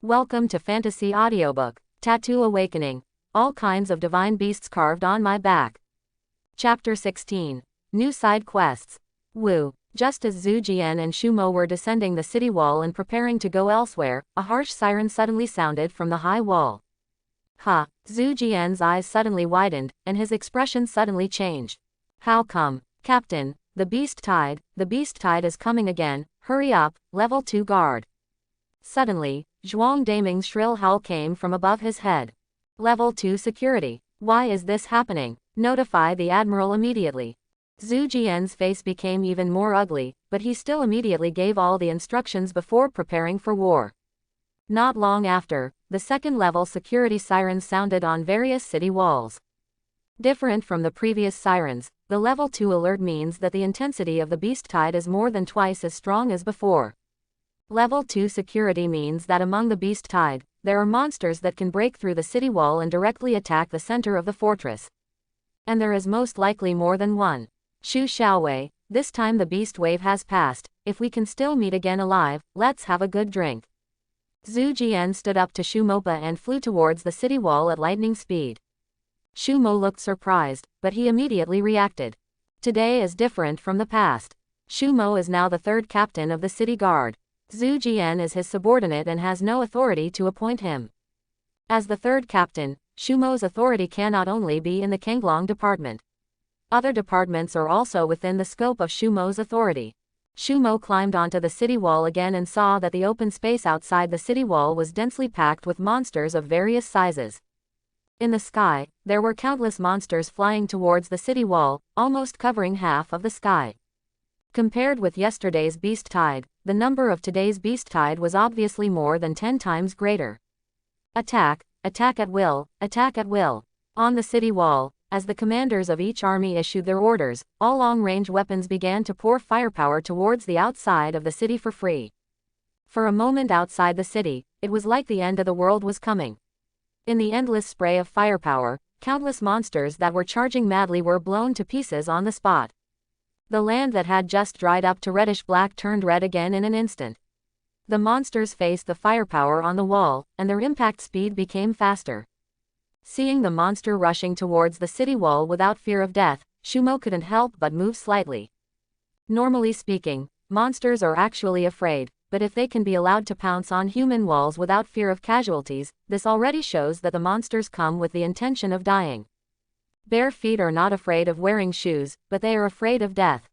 Welcome to Fantasy Audiobook, Tattoo Awakening. All kinds of divine beasts carved on my back. Chapter 16. New Side Quests. Wu. Just as Zhu Jian and Shu Mo were descending the city wall and preparing to go elsewhere, a harsh siren suddenly sounded from the high wall. Ha! Zhu Jian's eyes suddenly widened, and his expression suddenly changed. How come? Captain, the beast tide is coming again, hurry up, level 2 guard. Suddenly, Zhuang Daming's shrill howl came from above his head. Level 2 security. Why is this happening? Notify the admiral immediately. Zhu Jian's face became even more ugly, but he still immediately gave all the instructions before preparing for war. Not long after, the second-level security sirens sounded on various city walls. Different from the previous sirens, the level 2 alert means that the intensity of the beast tide is more than twice as strong as before. Level 2 security means that among the beast tide, there are monsters that can break through the city wall and directly attack the center of the fortress. And there is most likely more than one. Shu Xiaowei, this time the beast wave has passed, if we can still meet again alive, let's have a good drink. Zhu Jian stood up to Shu Mopa and flew towards the city wall at lightning speed. Shu Mo looked surprised, but he immediately reacted. Today is different from the past. Shu Mo is now the third captain of the city guard. Zhu Jian is his subordinate and has no authority to appoint him. As the third captain, Shu Mo's authority cannot only be in the Kenglong department. Other departments are also within the scope of Shu Mo's authority. Shu Mo climbed onto the city wall again and saw that the open space outside the city wall was densely packed with monsters of various sizes. In the sky, there were countless monsters flying towards the city wall, almost covering half of the sky. Compared with yesterday's beast tide, the number of today's beast tide was obviously more than 10 times greater. Attack, attack at will, attack at will. On the city wall, as the commanders of each army issued their orders, all long-range weapons began to pour firepower towards the outside of the city for free. For a moment outside the city, it was like the end of the world was coming. In the endless spray of firepower, countless monsters that were charging madly were blown to pieces on the spot. The land that had just dried up to reddish-black turned red again in an instant. The monsters faced the firepower on the wall, and their impact speed became faster. Seeing the monster rushing towards the city wall without fear of death, Shu Mo couldn't help but move slightly. Normally speaking, monsters are actually afraid, but if they can be allowed to pounce on human walls without fear of casualties, this already shows that the monsters come with the intention of dying. Bare feet are not afraid of wearing shoes, but they are afraid of death.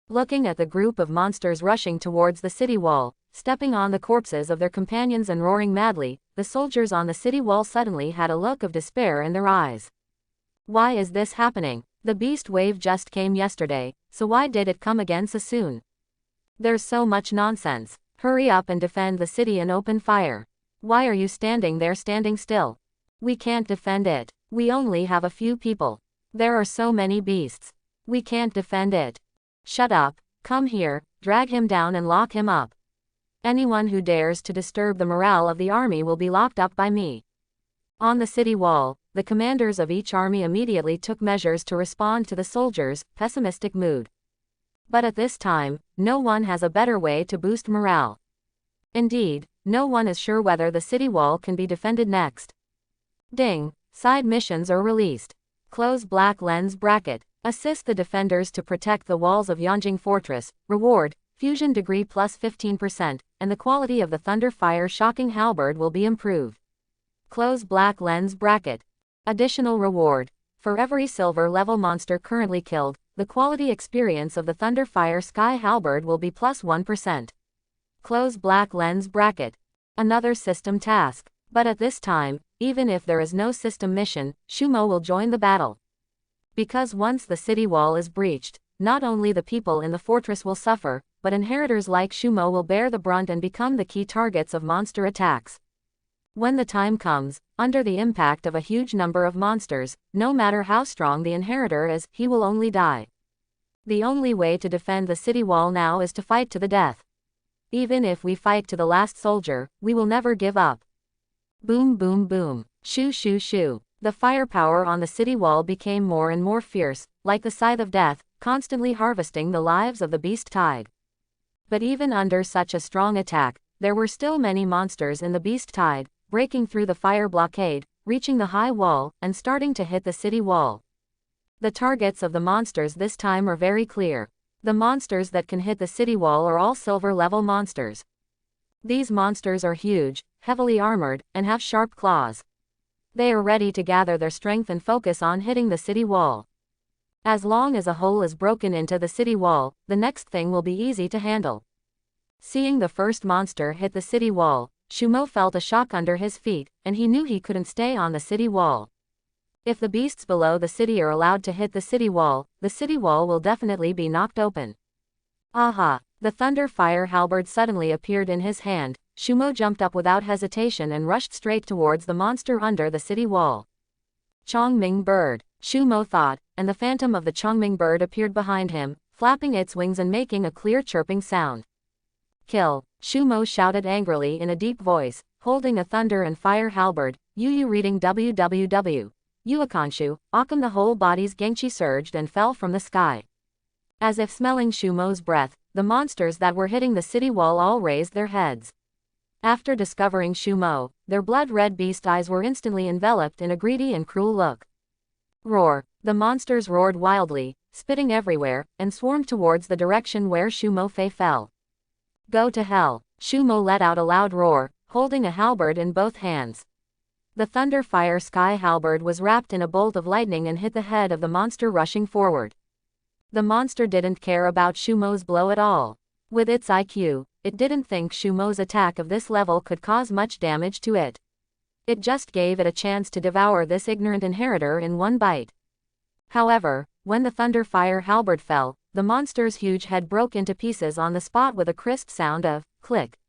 Looking at the group of monsters rushing towards the city wall, stepping on the corpses of their companions and roaring madly, the soldiers on the city wall suddenly had a look of despair in their eyes. Why is this happening? The beast wave just came yesterday, so why did it come again so soon? There's so much nonsense. Hurry up and defend the city and open fire. Why are you standing there standing still? We can't defend it. We only have a few people. There are so many beasts. We can't defend it. Shut up, come here, drag him down and lock him up. Anyone who dares to disturb the morale of the army will be locked up by me. On the city wall, the commanders of each army immediately took measures to respond to the soldiers' pessimistic mood. But at this time, no one has a better way to boost morale. Indeed, no one is sure whether the city wall can be defended next. Ding! Side missions are released. Close black lens bracket. Assist the defenders to protect the walls of Yanjing Fortress. Reward, fusion degree plus 15%, and the quality of the Thunder Fire Shocking Halberd will be improved. Close black lens bracket. Additional reward. For every silver level monster currently killed, the quality experience of the Thunder Fire Sky Halberd will be plus 1%. Close black lens bracket. Another system task. But at this time, even if there is no system mission, Shu Mo will join the battle. Because once the city wall is breached, not only the people in the fortress will suffer, but inheritors like Shu Mo will bear the brunt and become the key targets of monster attacks. When the time comes, under the impact of a huge number of monsters, no matter how strong the inheritor is, he will only die. The only way to defend the city wall now is to fight to the death. Even if we fight to the last soldier, we will never give up. Boom boom boom. Shoo shoo shoo. The firepower on the city wall became more and more fierce, like the scythe of death, constantly harvesting the lives of the beast tide. But even under such a strong attack, there were still many monsters in the beast tide, breaking through the fire blockade, reaching the high wall, and starting to hit the city wall. The targets of the monsters this time are very clear. The monsters that can hit the city wall are all silver-level monsters. These monsters are huge, heavily armored, and have sharp claws. They are ready to gather their strength and focus on hitting the city wall. As long as a hole is broken into the city wall, the next thing will be easy to handle. Seeing the first monster hit the city wall, Shumo felt a shock under his feet, and he knew he couldn't stay on the city wall. If the beasts below the city are allowed to hit the city wall will definitely be knocked open. Aha! The thunder fire halberd suddenly appeared in his hand. Shumo jumped up without hesitation and rushed straight towards the monster under the city wall. Chongming bird, Shumo thought, and the phantom of the Chongming bird appeared behind him, flapping its wings and making a clear chirping sound. Kill! Shumo shouted angrily in a deep voice, holding a thunder and fire halberd. Yu reading www. Yuakanshu, Akam. The whole body's Gengchi surged and fell from the sky. As if smelling Shumo's breath, the monsters that were hitting the city wall all raised their heads. After discovering Shumo, their blood-red beast eyes were instantly enveloped in a greedy and cruel look. Roar! The monsters roared wildly, spitting everywhere, and swarmed towards the direction where Shumo Fei fell. Go to hell! Shumo let out a loud roar, holding a halberd in both hands. The thunder fire sky halberd was wrapped in a bolt of lightning and hit the head of the monster rushing forward. The monster didn't care about Shumo's blow at all. With its IQ, it didn't think Shumo's attack of this level could cause much damage to it. It just gave it a chance to devour this ignorant inheritor in one bite. However, when the thunder fire halberd fell, the monster's huge head broke into pieces on the spot with a crisp sound of click.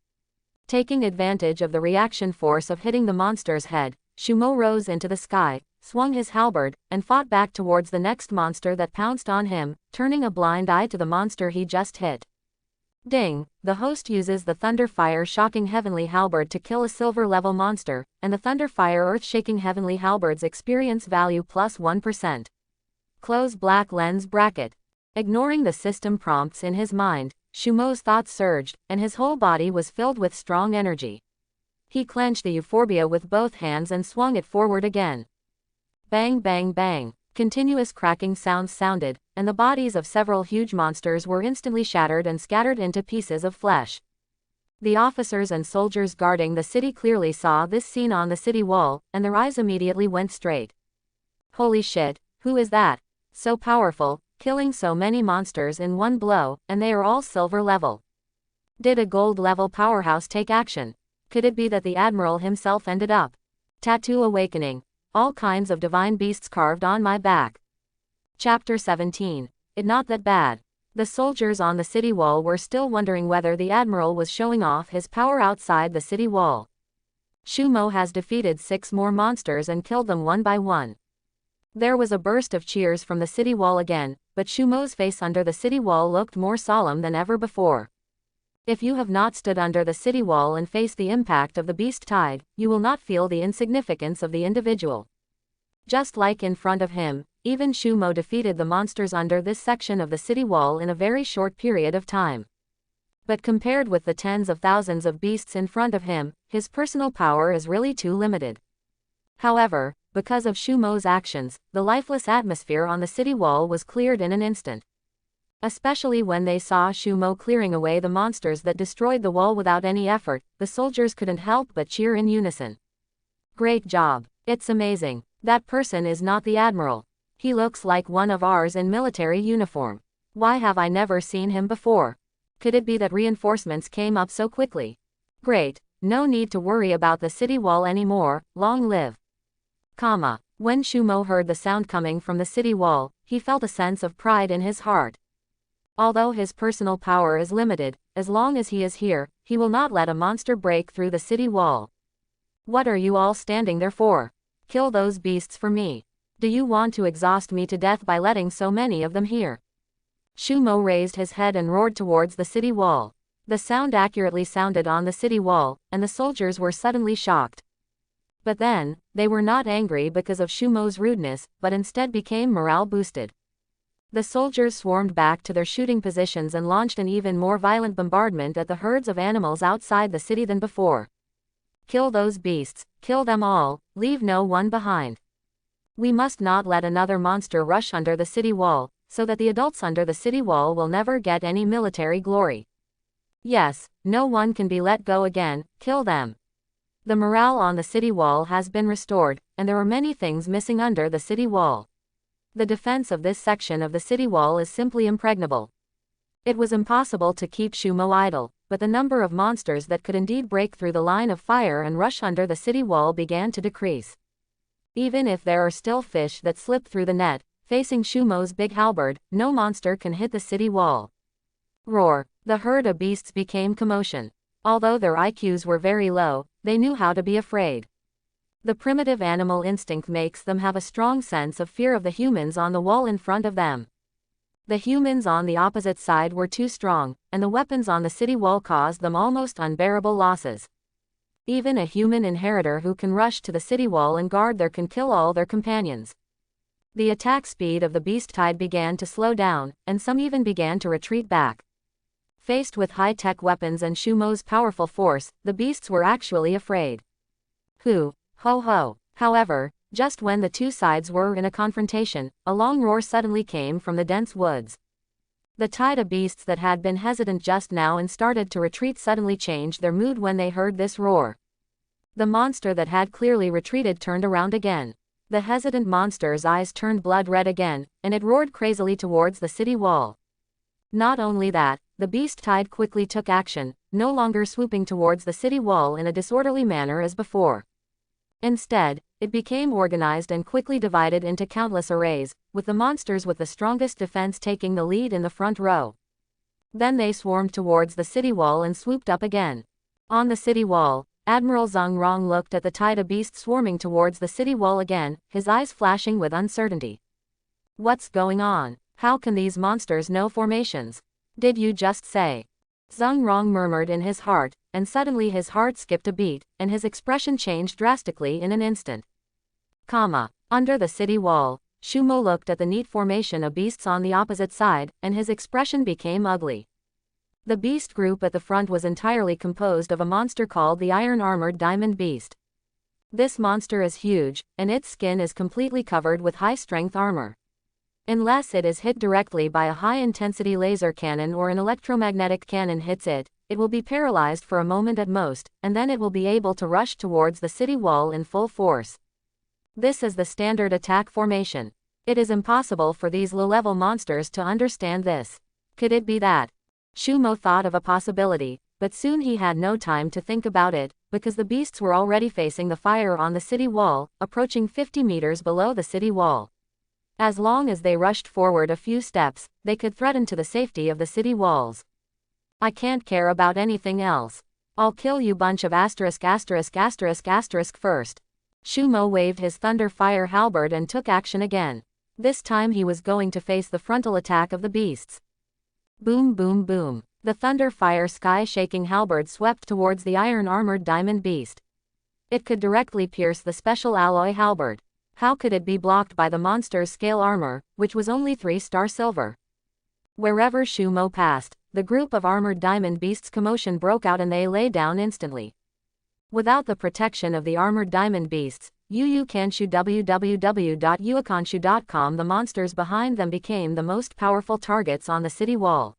Taking advantage of the reaction force of hitting the monster's head, Shumo rose into the sky, swung his halberd, and fought back towards the next monster that pounced on him, turning a blind eye to the monster he just hit. Ding! The host uses the thunder fire shocking heavenly halberd to kill a silver-level monster, and the thunder fire earth-shaking heavenly halberd's experience value plus 1%. Close black lens bracket. Ignoring the system prompts in his mind, Shumo's thoughts surged, and his whole body was filled with strong energy. He clenched the euphorbia with both hands and swung it forward again. Bang bang bang. Continuous cracking sounds sounded, and the bodies of several huge monsters were instantly shattered and scattered into pieces of flesh. The officers and soldiers guarding the city clearly saw this scene on the city wall, and their eyes immediately went straight. Holy shit, who is that? So powerful, killing so many monsters in one blow, and they are all silver level. Did a gold level powerhouse take action? Could it be that the Admiral himself ended up? Tattoo awakening. All kinds of divine beasts carved on my back. Chapter 17. It not that bad. The soldiers on the city wall were still wondering whether the Admiral was showing off his power outside the city wall. Shumo has defeated 6 more monsters and killed them one by one. There was a burst of cheers from the city wall again, but Shumo's face under the city wall looked more solemn than ever before. If you have not stood under the city wall and faced the impact of the beast tide, you will not feel the insignificance of the individual. Just like in front of him, even Shumo defeated the monsters under this section of the city wall in a very short period of time. But compared with the tens of thousands of beasts in front of him, his personal power is really too limited. However, because of Shumo's actions, the lifeless atmosphere on the city wall was cleared in an instant. Especially when they saw Shumo clearing away the monsters that destroyed the wall without any effort, the soldiers couldn't help but cheer in unison. Great job. It's amazing. That person is not the Admiral. He looks like one of ours in military uniform. Why have I never seen him before? Could it be that reinforcements came up so quickly? Great. No need to worry about the city wall anymore. Long live. When Shumo heard the sound coming from the city wall, he felt a sense of pride in his heart. Although his personal power is limited, as long as he is here, he will not let a monster break through the city wall. What are you all standing there for? Kill those beasts for me. Do you want to exhaust me to death by letting so many of them here? Shumo raised his head and roared towards the city wall. The sound accurately sounded on the city wall, and the soldiers were suddenly shocked. But then, they were not angry because of Shumo's rudeness, but instead became morale boosted. The soldiers swarmed back to their shooting positions and launched an even more violent bombardment at the herds of animals outside the city than before. Kill those beasts, kill them all, leave no one behind. We must not let another monster rush under the city wall, so that the adults under the city wall will never get any military glory. Yes, no one can be let go again, kill them. The morale on the city wall has been restored, and there are many things missing under the city wall. The defense of this section of the city wall is simply impregnable. It was impossible to keep Shumo idle, but the number of monsters that could indeed break through the line of fire and rush under the city wall began to decrease. Even if there are still fish that slip through the net, facing Shumo's big halberd, no monster can hit the city wall. Roar! The herd of beasts became commotion. Although their IQs were very low, they knew how to be afraid. The primitive animal instinct makes them have a strong sense of fear of the humans on the wall in front of them. The humans on the opposite side were too strong, and the weapons on the city wall caused them almost unbearable losses. Even a human inheritor who can rush to the city wall and guard there can kill all their companions. The attack speed of the beast tide began to slow down, and some even began to retreat back. Faced with high-tech weapons and Shumo's powerful force, the beasts were actually afraid. Ho ho. However, just when the two sides were in a confrontation, a long roar suddenly came from the dense woods. The tide of beasts that had been hesitant just now and started to retreat suddenly changed their mood when they heard this roar. The monster that had clearly retreated turned around again. The hesitant monster's eyes turned blood red again, and it roared crazily towards the city wall. Not only that, the beast tide quickly took action, no longer swooping towards the city wall in a disorderly manner as before. Instead, it became organized and quickly divided into countless arrays, with the monsters with the strongest defense taking the lead in the front row. Then they swarmed towards the city wall and swooped up again. On the city wall, Admiral Zhang Rong looked at the tide of beasts swarming towards the city wall again, his eyes flashing with uncertainty. What's going on? How can these monsters know formations? Did you just say? Zhang Rong murmured in his heart, and suddenly his heart skipped a beat, and his expression changed drastically in an instant. Under the city wall, Shumo looked at the neat formation of beasts on the opposite side, and his expression became ugly. The beast group at the front was entirely composed of a monster called the iron-armored diamond beast. This monster is huge, and its skin is completely covered with high-strength armor. Unless it is hit directly by a high-intensity laser cannon or an electromagnetic cannon hits it, it will be paralyzed for a moment at most, and then it will be able to rush towards the city wall in full force. This is the standard attack formation. It is impossible for these low-level monsters to understand this. Could it be that? Shumo thought of a possibility, but soon he had no time to think about it, because the beasts were already facing the fire on the city wall, approaching 50 meters below the city wall. As long as they rushed forward a few steps, they could threaten to the safety of the city walls. I can't care about anything else. I'll kill you bunch of ****** first. Shumo waved his thunder fire halberd and took action again. This time he was going to face the frontal attack of the beasts. Boom boom boom. The thunder fire sky-shaking halberd swept towards the iron-armored diamond beast. It could directly pierce the special alloy halberd. How could it be blocked by the monster's scale armor, which was only 3-star silver? Wherever Shumo passed, the group of armored diamond beasts' commotion broke out and they lay down instantly. Without the protection of the armored diamond beasts, www.yuakanshu.com, the monsters behind them became the most powerful targets on the city wall.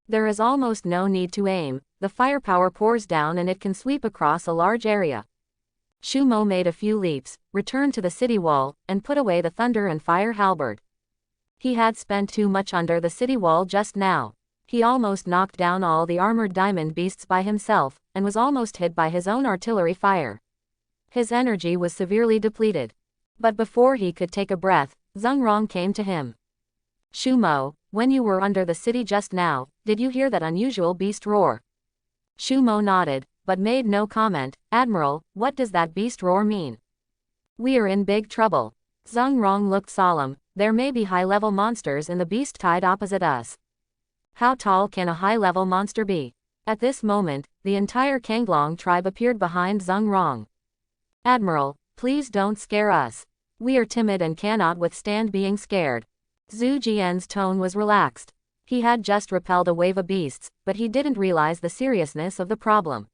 There is almost no need to aim, the firepower pours down and it can sweep across a large area. Shumo made a few leaps, returned to the city wall, and put away the thunder and fire halberd. He had spent too much under the city wall just now. He almost knocked down all the armored diamond beasts by himself, and was almost hit by his own artillery fire. His energy was severely depleted. But before he could take a breath, Zhang Rong came to him. Shumo, when you were under the city just now, did you hear that unusual beast roar? Shumo nodded, but made no comment. Admiral, what does that beast roar mean? We are in big trouble. Zhang Rong looked solemn. There may be high-level monsters in the beast tide opposite us. How tall can a high-level monster be? At this moment, the entire Kanglong tribe appeared behind Zhang Rong. Admiral, please don't scare us. We are timid and cannot withstand being scared. Zhu Jian's tone was relaxed. He had just repelled a wave of beasts, but he didn't realize the seriousness of the problem.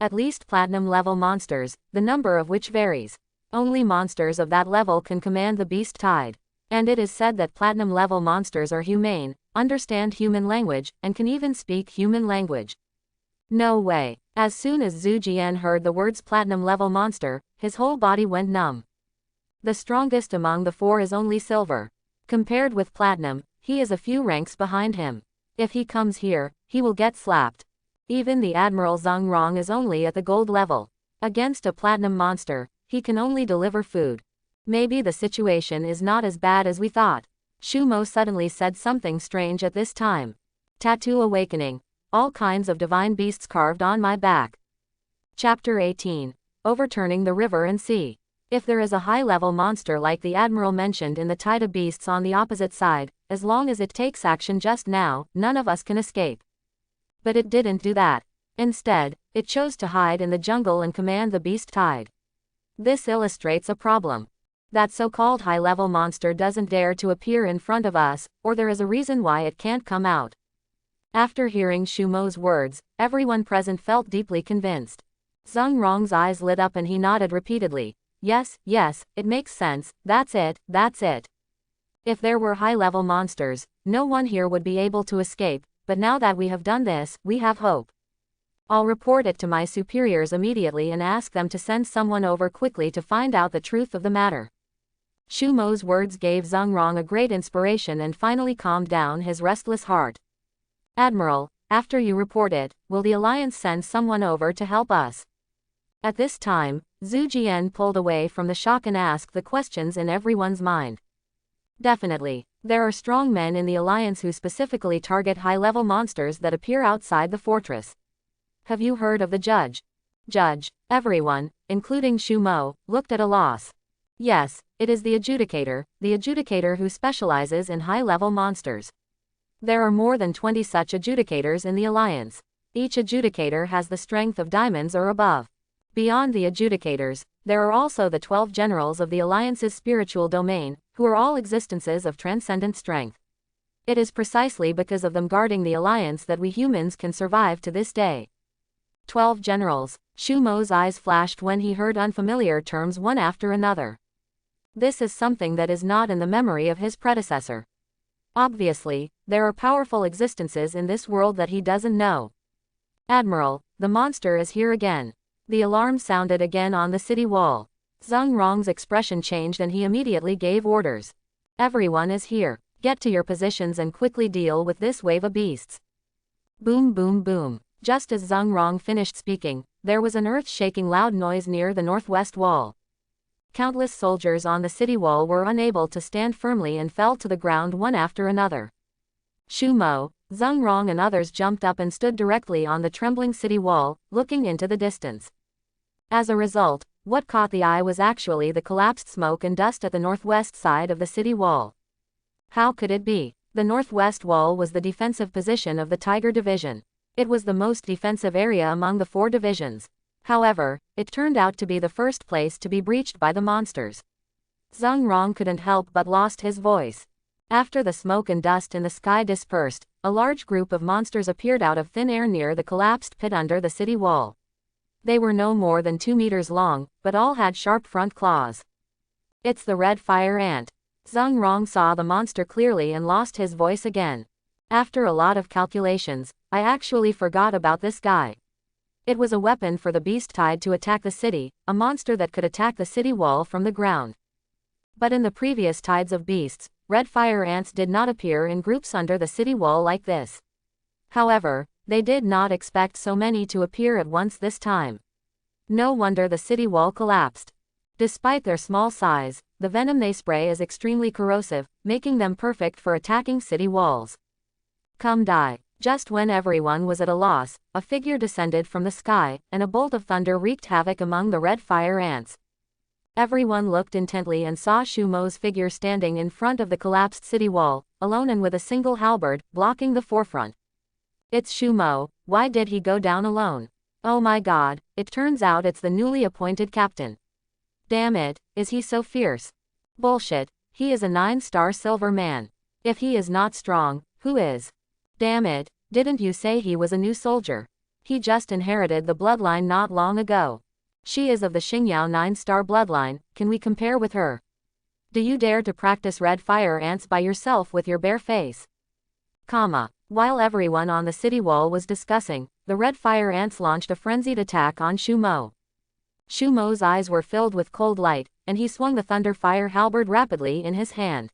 At least platinum-level monsters, the number of which varies. Only monsters of that level can command the beast tide. And it is said that platinum-level monsters are humane, understand human language, and can even speak human language. No way. As soon as Zhu Jian heard the words platinum-level monster, his whole body went numb. The strongest among the four is only silver. Compared with platinum, he is a few ranks behind him. If he comes here, he will get slapped. Even the Admiral Zhang Rong is only at the gold level. Against a platinum monster, he can only deliver food. Maybe the situation is not as bad as we thought. Shu Mo suddenly said something strange at this time. Tattoo awakening. All kinds of divine beasts carved on my back. Chapter 18. Overturning the river and sea. If there is a high-level monster like the Admiral mentioned in the tide of beasts on the opposite side, as long as it takes action just now, none of us can escape. But it didn't do that. Instead, it chose to hide in the jungle and command the beast tide. This illustrates a problem. That so-called high-level monster doesn't dare to appear in front of us, or there is a reason why it can't come out. After hearing Shu Mo's words, everyone present felt deeply convinced. Zhang Rong's eyes lit up and he nodded repeatedly. Yes, yes, it makes sense, that's it, that's it. If there were high-level monsters, no one here would be able to escape, but now that we have done this, we have hope. I'll report it to my superiors immediately and ask them to send someone over quickly to find out the truth of the matter. Shu Mo's words gave Zhang Rong a great inspiration and finally calmed down his restless heart. Admiral, after you report it, will the Alliance send someone over to help us? At this time, Zhu Jian pulled away from the shock and asked the questions in everyone's mind. Definitely. There are strong men in the Alliance who specifically target high-level monsters that appear outside the fortress. Have you heard of the judge? Judge. Everyone, including Shu Mo, looked at a loss. Yes, it is the adjudicator who specializes in high-level monsters. There are more than 20 such adjudicators in the Alliance. Each adjudicator has the strength of diamonds or above. Beyond the adjudicators, there are also the 12 generals of the Alliance's spiritual domain, who are all existences of transcendent strength. It is precisely because of them guarding the Alliance that we humans can survive to this day. 12 generals. Shu Mo's eyes flashed when he heard unfamiliar terms one after another. This is something that is not in the memory of his predecessor. Obviously, there are powerful existences in this world that he doesn't know. Admiral, the monster is here again. The alarm sounded again on the city wall. Zhang Rong's expression changed and he immediately gave orders. Everyone is here. Get to your positions and quickly deal with this wave of beasts. Boom boom boom. Just as Zhang Rong finished speaking, there was an earth-shaking loud noise near the northwest wall. Countless soldiers on the city wall were unable to stand firmly and fell to the ground one after another. Shu Mo, Zhang Rong and others jumped up and stood directly on the trembling city wall, looking into the distance. As a result, what caught the eye was actually the collapsed smoke and dust at the northwest side of the city wall. How could it be? The northwest wall was the defensive position of the Tiger Division. It was the most defensive area among the 4 divisions. However, it turned out to be the first place to be breached by the monsters. Zhang Rong couldn't help but lost his voice. After the smoke and dust in the sky dispersed, a large group of monsters appeared out of thin air near the collapsed pit under the city wall. They were no more than 2 meters long, but all had sharp front claws. It's the red fire ant. Zhang Rong saw the monster clearly and lost his voice again. After a lot of calculations, I actually forgot about this guy. It was a weapon for the beast tide to attack the city, a monster that could attack the city wall from the ground. But in the previous tides of beasts, red fire ants did not appear in groups under the city wall like this. However, they did not expect so many to appear at once this time. No wonder the city wall collapsed. Despite their small size, the venom they spray is extremely corrosive, making them perfect for attacking city walls. Come die. Just when everyone was at a loss, a figure descended from the sky, and a bolt of thunder wreaked havoc among the red fire ants. Everyone looked intently and saw Shu Mo's figure standing in front of the collapsed city wall, alone and with a single halberd, blocking the forefront. It's Shu Mo. Why did he go down alone? Oh my god, it turns out it's the newly appointed captain. Damn it, is he so fierce? Bullshit, he is a 9-star silver man. If he is not strong, who is? Damn it, didn't you say he was a new soldier? He just inherited the bloodline not long ago. She is of the Xingyao 9-star bloodline, can we compare with her? Do you dare to practice red fire ants by yourself with your bare face? While everyone on the city wall was discussing, the red fire ants launched a frenzied attack on Shu Mo. Shu Mo's eyes were filled with cold light, and he swung the thunder fire halberd rapidly in his hand.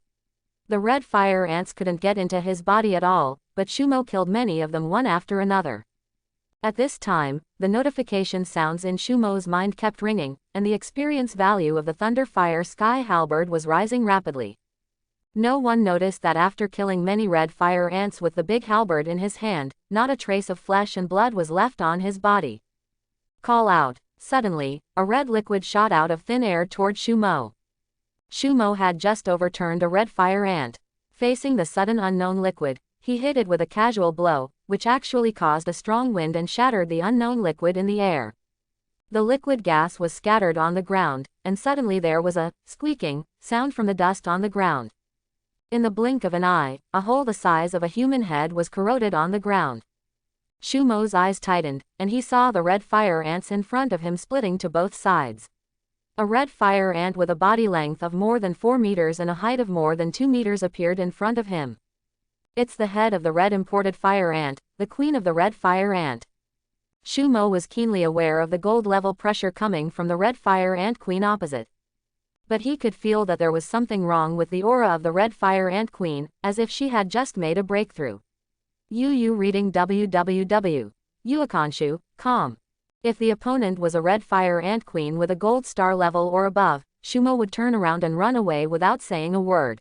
The red fire ants couldn't get into his body at all, but Shu Mo killed many of them one after another. At this time, the notification sounds in Shu Mo's mind kept ringing, and the experience value of the thunder fire sky halberd was rising rapidly. No one noticed that after killing many red fire ants with the big halberd in his hand, not a trace of flesh and blood was left on his body. Call out. Suddenly, a red liquid shot out of thin air toward Shu Mo. Shu Mo had just overturned a red fire ant. Facing the sudden unknown liquid, he hit it with a casual blow, which actually caused a strong wind and shattered the unknown liquid in the air. The liquid gas was scattered on the ground, and suddenly there was a squeaking sound from the dust on the ground. In the blink of an eye, a hole the size of a human head was corroded on the ground. Shu Mo's eyes tightened, and he saw the red fire ants in front of him splitting to both sides. A red fire ant with a body length of more than 4 meters and a height of more than 2 meters appeared in front of him. It's the head of the red imported fire ant, the queen of the red fire ant. Shu Mo was keenly aware of the gold level pressure coming from the red fire ant queen opposite. But he could feel that there was something wrong with the aura of the red fire ant queen, as if she had just made a breakthrough. Reading www.uakanshu.com. If the opponent was a red fire ant queen with a gold star level or above, Shu Mo would turn around and run away without saying a word.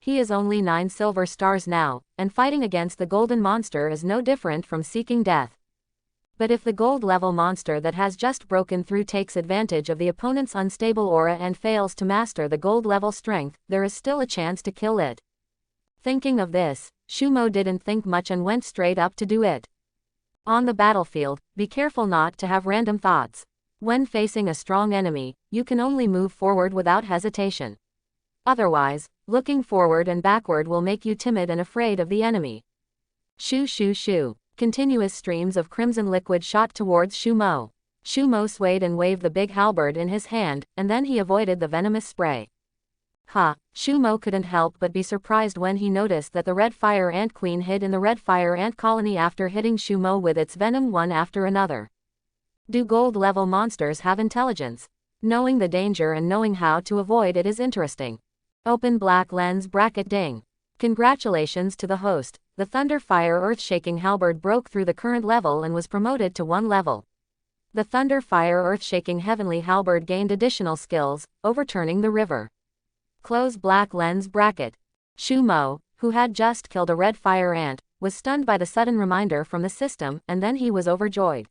He is only 9 silver stars now, and fighting against the golden monster is no different from seeking death. But if the gold level monster that has just broken through takes advantage of the opponent's unstable aura and fails to master the gold level strength, there is still a chance to kill it. Thinking of this, Shu Mo didn't think much and went straight up to do it. On the battlefield, be careful not to have random thoughts. When facing a strong enemy, you can only move forward without hesitation. Otherwise, looking forward and backward will make you timid and afraid of the enemy. Shoo shoo shoo. Continuous streams of crimson liquid shot towards Shu Mo. Shu Mo swayed and waved the big halberd in his hand, and then he avoided the venomous spray. Shu Mo couldn't help but be surprised when he noticed that the red fire ant queen hid in the red fire ant colony after hitting Shu Mo with its venom one after another. Do gold level monsters have intelligence? Knowing the danger and knowing how to avoid it is interesting. Open black lens bracket ding. Congratulations to the host. The Thunder Fire Earth-Shaking Halberd broke through the current level and was promoted to 1 level. The Thunder Fire Earth-Shaking Heavenly Halberd gained additional skills, overturning the river. Close black lens bracket. Shu Mo, who had just killed a red fire ant, was stunned by the sudden reminder from the system, and then he was overjoyed.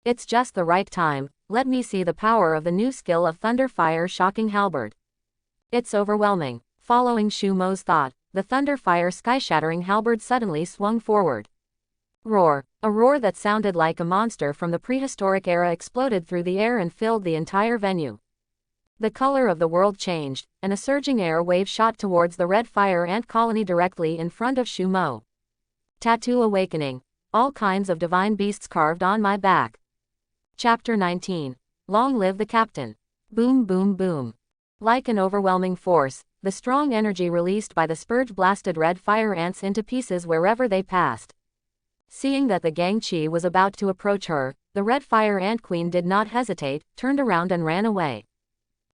It's just the right time, let me see the power of the new skill of Thunder Fire Shocking Halberd. It's overwhelming. Following Shu Mo's thought, the Thunder Fire Sky-Shattering Halberd suddenly swung forward. Roar. A roar that sounded like a monster from the prehistoric era exploded through the air and filled the entire venue. The color of the world changed, and a surging air wave shot towards the red fire ant colony directly in front of Shu Mo. Tattoo Awakening. All kinds of divine beasts carved on my back. Chapter 19. Long live the captain. Boom boom boom. Like an overwhelming force, the strong energy released by the spurge blasted red fire ants into pieces wherever they passed. Seeing that the Gang Chi was about to approach her, the red fire ant queen did not hesitate, turned around and ran away.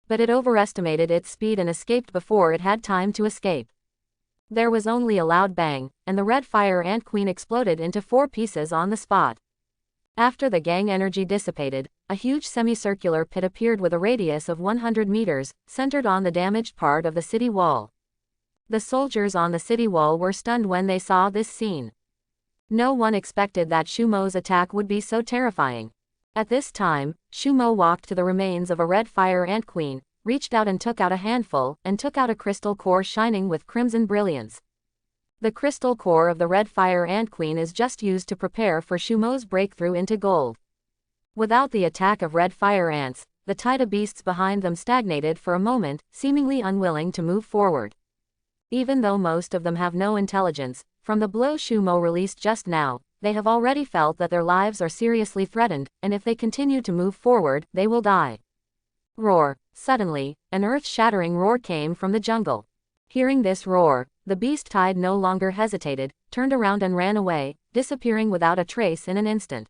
But it overestimated its speed and escaped before it had time to escape. There was only a loud bang, and the red fire ant queen exploded into 4 pieces on the spot. After the gang energy dissipated, a huge semicircular pit appeared with a radius of 100 meters, centered on the damaged part of the city wall. The soldiers on the city wall were stunned when they saw this scene. No one expected that Shu Mo's attack would be so terrifying. At this time, Shu Mo walked to the remains of a red fire ant queen, reached out and took out a handful, and took out a crystal core shining with crimson brilliance. The crystal core of the red fire ant queen is just used to prepare for Shu Mo's breakthrough into gold. Without the attack of red fire ants, the Taita beasts behind them stagnated for a moment, seemingly unwilling to move forward. Even though most of them have no intelligence, from the blow Shumo released just now, they have already felt that their lives are seriously threatened, and if they continue to move forward, they will die. Roar. Suddenly, an earth-shattering roar came from the jungle. Hearing this roar, the beast tide no longer hesitated, turned around and ran away, disappearing without a trace in an instant.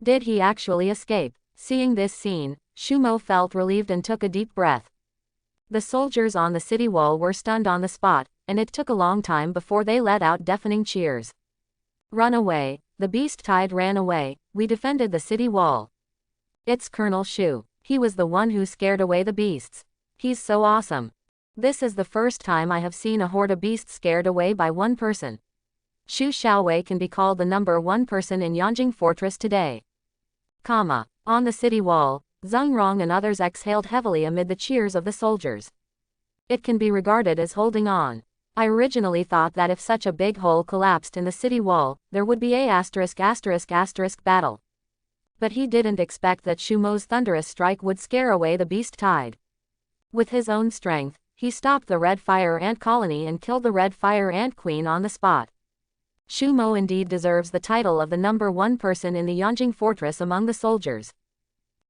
Did he actually escape? Seeing this scene, Shumo felt relieved and took a deep breath. The soldiers on the city wall were stunned on the spot, and it took a long time before they let out deafening cheers. Run away. The beast tide ran away. We defended the city wall. It's Colonel Shu. He was the one who scared away the beasts. He's so awesome. This is the first time I have seen a horde of beasts scared away by one person. Shu Xiaowei can be called the #1 person in Yanjing Fortress today. On the city wall, Zheng Rong and others exhaled heavily amid the cheers of the soldiers. It can be regarded as holding on. I originally thought that if such a big hole collapsed in the city wall, there would be a **** battle. But he didn't expect that Shumo's thunderous strike would scare away the beast tide. With his own strength, he stopped the red fire ant colony and killed the red fire ant queen on the spot. Shumo indeed deserves the title of the #1 person in the Yanjing Fortress among the soldiers.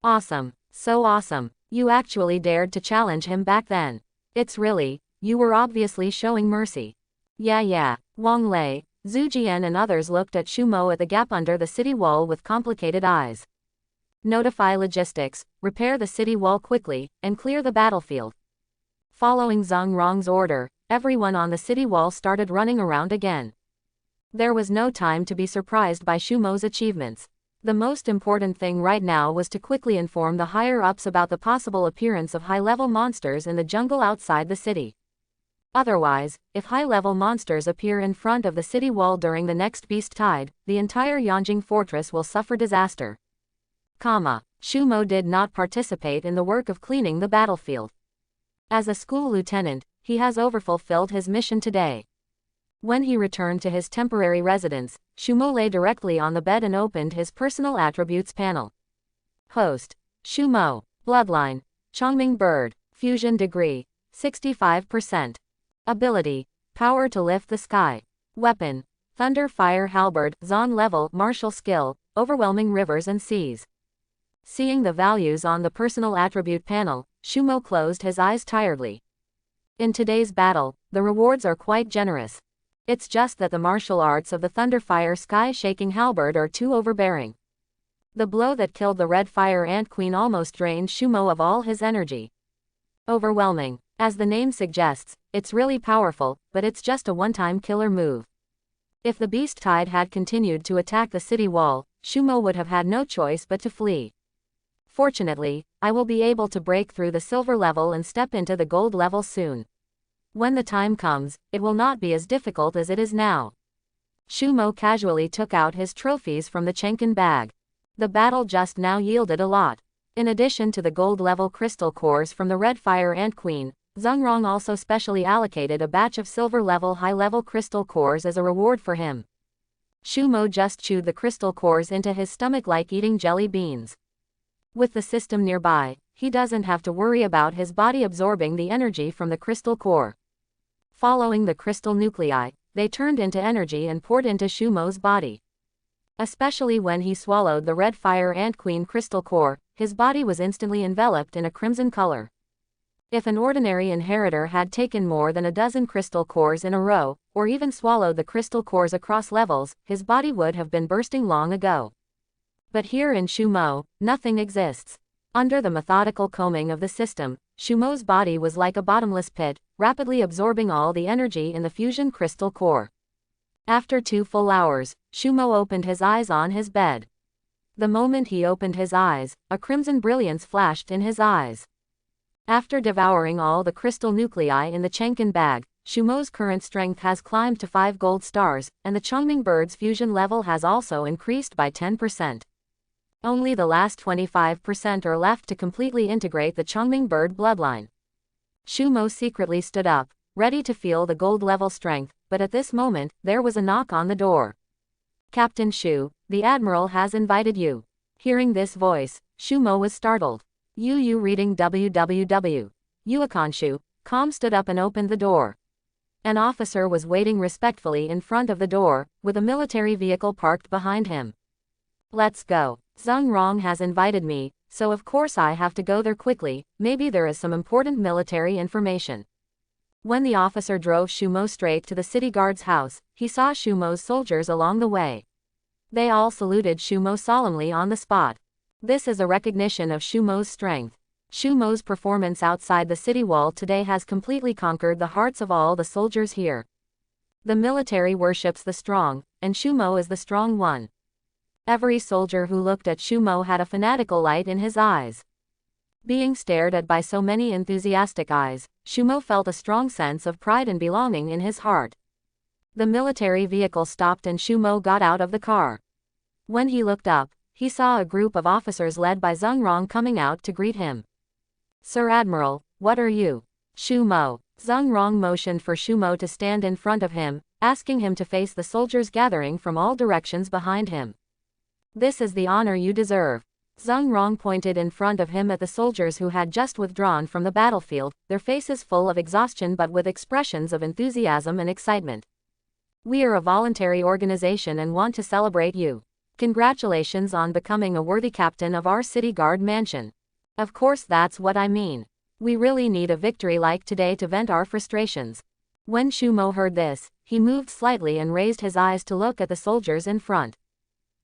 Awesome. So awesome. You actually dared to challenge him back then. It's really, you were obviously showing mercy. Yeah. Wang Lei, Zhu Jian and others looked at Shumo at the gap under the city wall with complicated eyes. Notify logistics, repair the city wall quickly, and clear the battlefield. Following Zheng Rong's order, everyone on the city wall started running around again. There was no time to be surprised by Shumo's achievements. The most important thing right now was to quickly inform the higher-ups about the possible appearance of high-level monsters in the jungle outside the city. Otherwise, if high-level monsters appear in front of the city wall during the next beast tide, the entire Yanjing Fortress will suffer disaster. Shumo did not participate in the work of cleaning the battlefield. As a school lieutenant, he has overfulfilled his mission today. When he returned to his temporary residence, Shumo lay directly on the bed and opened his personal attributes panel. Host. Shumo. Bloodline. Chongming Bird. Fusion degree. 65%. Ability. Power to lift the sky. Weapon. Thunder Fire Halberd. Zon level. Martial skill. Overwhelming rivers and seas. Seeing the values on the personal attribute panel, Shumo closed his eyes tiredly. In today's battle, the rewards are quite generous. It's just that the martial arts of the Thunderfire Sky-Shaking Halberd are too overbearing. The blow that killed the Red Fire Ant Queen almost drained Shumo of all his energy. Overwhelming. As the name suggests, it's really powerful, but it's just a one-time killer move. If the beast tide had continued to attack the city wall, Shumo would have had no choice but to flee. Fortunately, I will be able to break through the silver level and step into the gold level soon. When the time comes, it will not be as difficult as it is now. Shumo casually took out his trophies from the Chenkin bag. The battle just now yielded a lot. In addition to the gold level crystal cores from the Red Fire Ant Queen, Zheng Rong also specially allocated a batch of silver level high level crystal cores as a reward for him. Shumo just chewed the crystal cores into his stomach like eating jelly beans. With the system nearby, he doesn't have to worry about his body absorbing the energy from the crystal core. Following the crystal nuclei, they turned into energy and poured into Shumo's body. Especially when he swallowed the Red Fire Ant Queen crystal core, his body was instantly enveloped in a crimson color. If an ordinary inheritor had taken more than a dozen crystal cores in a row, or even swallowed the crystal cores across levels, his body would have been bursting long ago. But here in Shumo, nothing exists. Under the methodical combing of the system, Shumo's body was like a bottomless pit, rapidly absorbing all the energy in the fusion crystal core. After 2 full hours, Shumo opened his eyes on his bed. The moment he opened his eyes, a crimson brilliance flashed in his eyes. After devouring all the crystal nuclei in the Chenkin bag, Shumo's current strength has climbed to 5 gold stars, and the Chongming Bird's fusion level has also increased by 10%. Only the last 25% are left to completely integrate the Chongming Bird bloodline. Shumo secretly stood up, ready to feel the gold level strength, but at this moment, there was a knock on the door. Captain Shu, the Admiral has invited you. Hearing this voice, Shumo was startled. You reading www. Yuakanshu, Com stood up and opened the door. An officer was waiting respectfully in front of the door, with a military vehicle parked behind him. Let's go. Zhang Rong has invited me, so of course I have to go there quickly, maybe there is some important military information. When the officer drove Xu Mo straight to the city guard's house, he saw Xu Mo's soldiers along the way. They all saluted Xu Mo solemnly on the spot. This is a recognition of Xu Mo's strength. Xu Mo's performance outside the city wall today has completely conquered the hearts of all the soldiers here. The military worships the strong, and Xu Mo is the strong one. Every soldier who looked at Xu Mo had a fanatical light in his eyes. Being stared at by so many enthusiastic eyes, Xu Mo felt a strong sense of pride and belonging in his heart. The military vehicle stopped and Xu Mo got out of the car. When he looked up, he saw a group of officers led by Zhang Rong coming out to greet him. Sir Admiral, what are you? Xu Mo. Zhang Rong motioned for Xu Mo to stand in front of him, asking him to face the soldiers gathering from all directions behind him. This is the honor you deserve. Zhang Rong pointed in front of him at the soldiers who had just withdrawn from the battlefield, their faces full of exhaustion but with expressions of enthusiasm and excitement. We are a voluntary organization and want to celebrate you. Congratulations on becoming a worthy captain of our city guard mansion. Of course that's what I mean. We really need a victory like today to vent our frustrations. When Xu Mo heard this, he moved slightly and raised his eyes to look at the soldiers in front.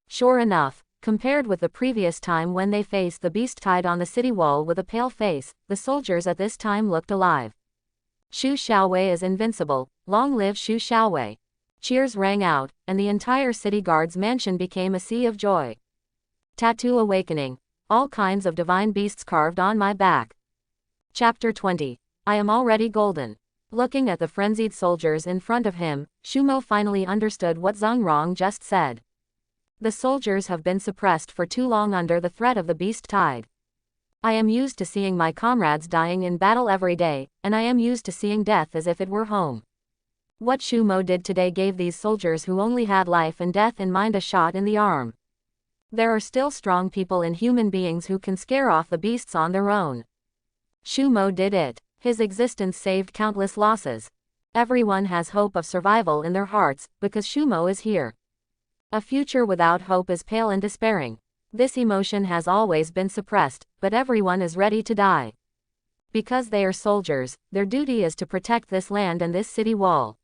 Sure enough, compared with the previous time when they faced the beast tied on the city wall with a pale face, the soldiers at this time looked alive. Xu Xiaowei is invincible, long live Xu Xiaowei. Cheers rang out, and the entire city guard's mansion became a sea of joy. Tattoo Awakening. All kinds of divine beasts carved on my back. Chapter 20. I am already golden. Looking at the frenzied soldiers in front of him, Xu Mo finally understood what Zhang Rong just said. The soldiers have been suppressed for too long under the threat of the beast tide. I am used to seeing my comrades dying in battle every day, and I am used to seeing death as if it were home. What Xu Mo did today gave these soldiers who only had life and death in mind a shot in the arm. There are still strong people in human beings who can scare off the beasts on their own. Xu Mo did it. His existence saved countless losses. Everyone has hope of survival in their hearts, because Xu Mo is here. A future without hope is pale and despairing. This emotion has always been suppressed, but everyone is ready to die. Because they are soldiers, their duty is to protect this land and this city wall.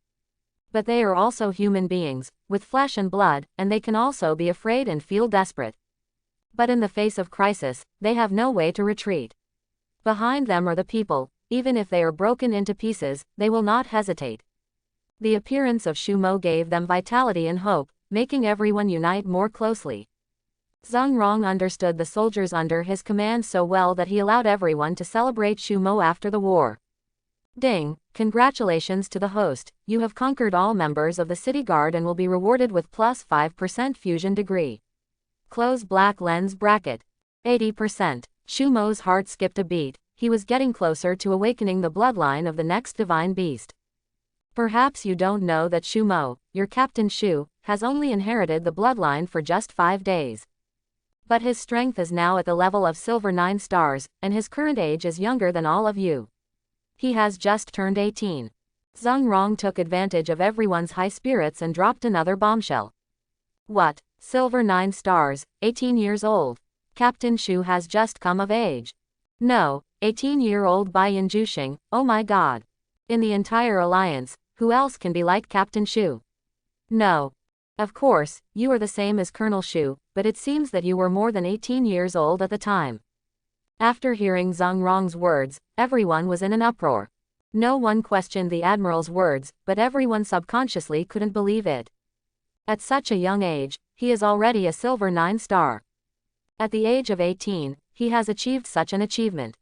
But they are also human beings, with flesh and blood, and they can also be afraid and feel desperate. But in the face of crisis, they have no way to retreat. Behind them are the people. Even if they are broken into pieces, they will not hesitate. The appearance of Xu Mo gave them vitality and hope, making everyone unite more closely. Zhang Rong understood the soldiers under his command so well that he allowed everyone to celebrate Xu Mo after the war. Ding! Congratulations to the host, you have conquered all members of the city guard and will be rewarded with plus 5% fusion degree. Close black lens bracket. 80%. Xu Mo's heart skipped a beat, he was getting closer to awakening the bloodline of the next divine beast. Perhaps you don't know that Xu Mo, your Captain Xu, has only inherited the bloodline for just 5 days. But his strength is now at the level of silver 9 stars, and his current age is younger than all of you. He has just turned 18. Zhang Rong took advantage of everyone's high spirits and dropped another bombshell. What? Silver 9 stars, 18 years old. Captain Xu has just come of age. No, 18-year-old Bai Yanjuxing, oh my god. In the entire alliance, who else can be like Captain Xu? No. Of course, you are the same as Colonel Xu, but it seems that you were more than 18 years old at the time. After hearing Zhang Rong's words, everyone was in an uproar. No one questioned the Admiral's words, but everyone subconsciously couldn't believe it. At such a young age, he is already a silver 9 star. At the age of 18, he has achieved such an achievement.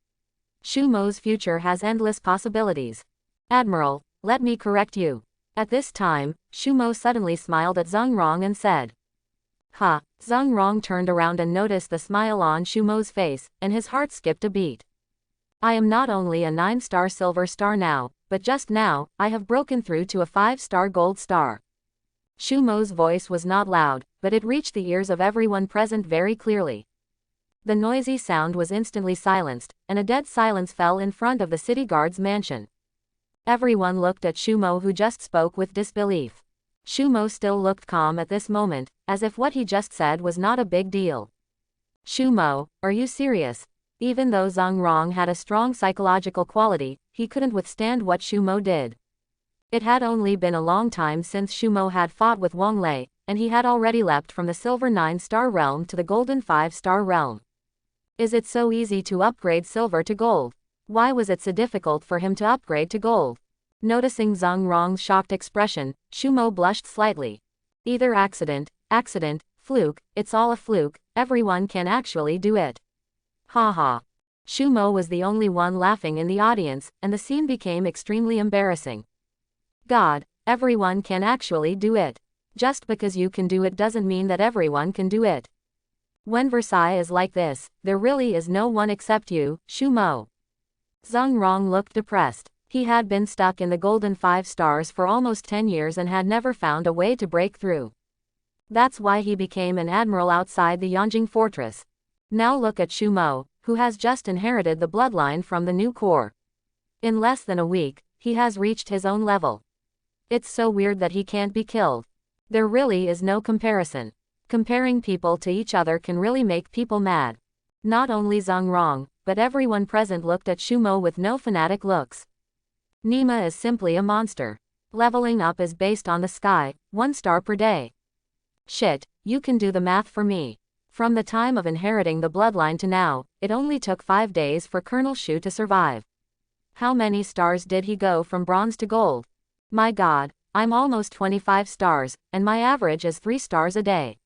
Xu Mo's future has endless possibilities. Admiral, let me correct you. At this time, Xu Mo suddenly smiled at Zhang Rong and said. Ha! Zhang Rong turned around and noticed the smile on Xu Mo's face, and his heart skipped a beat. I am not only a 9-star silver star now, but just now, I have broken through to a 5-star gold star. Xu Mo's voice was not loud, but it reached the ears of everyone present very clearly. The noisy sound was instantly silenced, and a dead silence fell in front of the city guard's mansion. Everyone looked at Shumo, who just spoke with disbelief. Shumo still looked calm at this moment, as if what he just said was not a big deal. Shumo, are you serious? Even though Zhang Rong had a strong psychological quality, he couldn't withstand what Shumo did. It had only been a long time since Shumo had fought with Wang Lei, and he had already leapt from the silver 9-star realm to the golden 5-star realm. Is it so easy to upgrade silver to gold? Why was it so difficult for him to upgrade to gold? Noticing Zhang Rong's shocked expression, Shumo blushed slightly. Either accident, fluke, it's all a fluke, everyone can actually do it. Ha ha. Shumo was the only one laughing in the audience, and the scene became extremely embarrassing. God, everyone can actually do it. Just because you can do it doesn't mean that everyone can do it. When Versailles is like this, there really is no one except you, Shumo. Zhang Rong looked depressed. He had been stuck in the golden 5 stars for almost 10 years and had never found a way to break through. That's why he became an admiral outside the Yanjing fortress. Now look at Shumo, who has just inherited the bloodline from the new core. In less than a week, he has reached his own level. It's so weird that he can't be killed. There really is no comparison. Comparing people to each other can really make people mad. Not only Zhang Rong, but everyone present looked at Shumo with no fanatic looks. Nima is simply a monster. Leveling up is based on the sky, 1 star per day. Shit, you can do the math for me. From the time of inheriting the bloodline to now, it only took 5 days for Colonel Shu to survive. How many stars did he go from bronze to gold? My God, I'm almost 25 stars, and my average is 3 stars a day.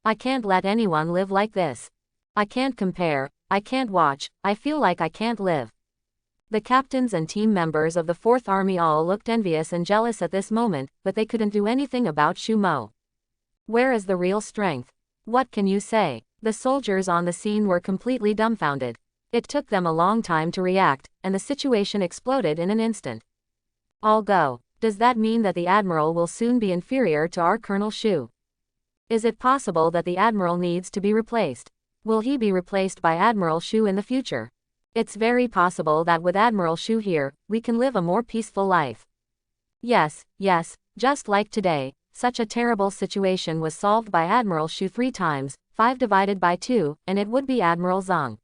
I can't let anyone live like this. I can't compare, I can't watch, I feel like I can't live. The captains and team members of the 4th Army all looked envious and jealous at this moment, but they couldn't do anything about Shumo. Where is the real strength? What can you say? The soldiers on the scene were completely dumbfounded. It took them a long time to react, and the situation exploded in an instant. All go. Does that mean that the Admiral will soon be inferior to our Colonel Shu? Is it possible that the Admiral needs to be replaced? Will he be replaced by Admiral Shu in the future? It's very possible that with Admiral Shu here, we can live a more peaceful life. Yes, just like today, such a terrible situation was solved by Admiral Shu 3 times, 5 divided by 2, and it would be Admiral Zhang.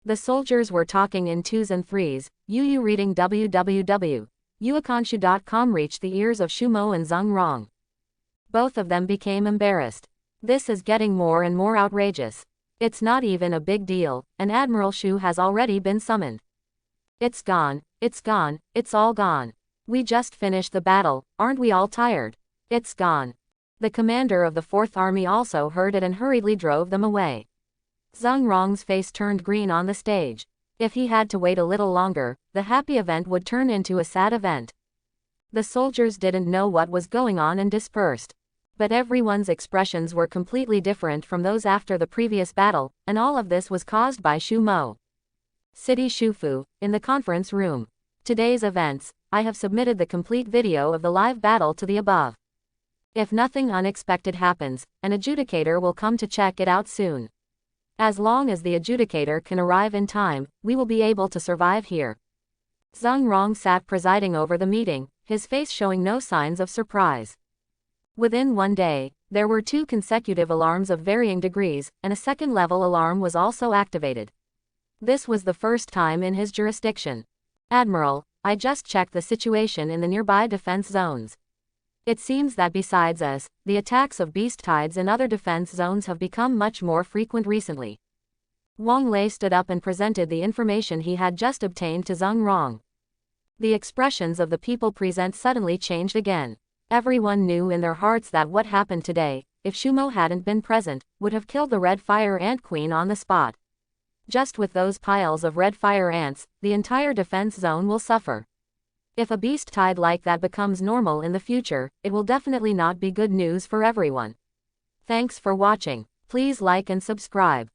The soldiers were talking in 2s and 3s, Yu reading www.yuakanshu.com reached the ears of Shumo and Zhang Rong. Both of them became embarrassed. This is getting more and more outrageous. It's not even a big deal, and Admiral Shu has already been summoned. It's gone, it's all gone. We just finished the battle, aren't we all tired? It's gone. The commander of the 4th Army also heard it and hurriedly drove them away. Zhang Rong's face turned green on the stage. If he had to wait a little longer, the happy event would turn into a sad event. The soldiers didn't know what was going on and dispersed. But everyone's expressions were completely different from those after the previous battle, and all of this was caused by Shumo. City Shufu, in the conference room. Today's events, I have submitted the complete video of the live battle to the above. If nothing unexpected happens, an adjudicator will come to check it out soon. As long as the adjudicator can arrive in time, we will be able to survive here. Zhang Rong sat presiding over the meeting, his face showing no signs of surprise. Within 1 day, there were 2 consecutive alarms of varying degrees, and a second-level alarm was also activated. This was the first time in his jurisdiction. Admiral, I just checked the situation in the nearby defense zones. It seems that besides us, the attacks of beast tides in other defense zones have become much more frequent recently. Wang Lei stood up and presented the information he had just obtained to Zhang Rong. The expressions of the people present suddenly changed again. Everyone knew in their hearts that what happened today, if Shumo hadn't been present, would have killed the Red Fire Ant Queen on the spot. Just with those piles of red fire ants, the entire defense zone will suffer. If a beast tide like that becomes normal in the future, it will definitely not be good news for everyone. Thanks for watching. Please like and subscribe.